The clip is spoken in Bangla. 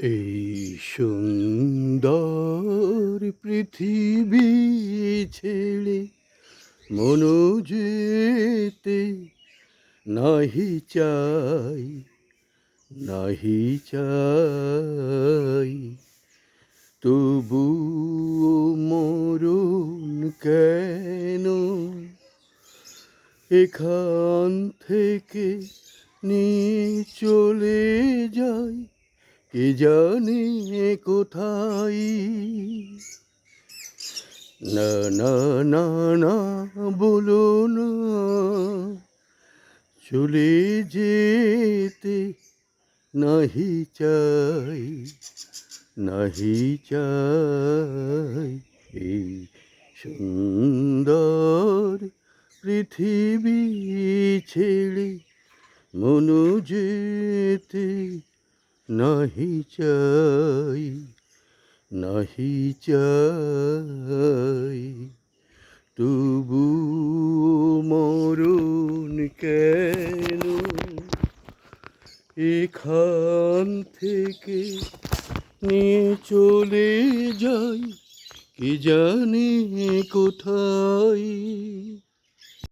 এই সুন্দর পৃথিবী ছেড়ে মনো যেতে নাহি চাই, নাহি চাই। তবু মরণ কেন এখান থেকে নিয়ে চলে যায় কে জানে কোথায়। না না না না বলো না, চলে যেতে নাহি চাই, নাহি চাই। এই সুন্দর পৃথিবী ছেড়ে মনো যেতে নাহি চাই, নাহি চাই। তবু মরণ কেন এখান থেকে নিয়ে চলে যাই কে জানে কোথায়।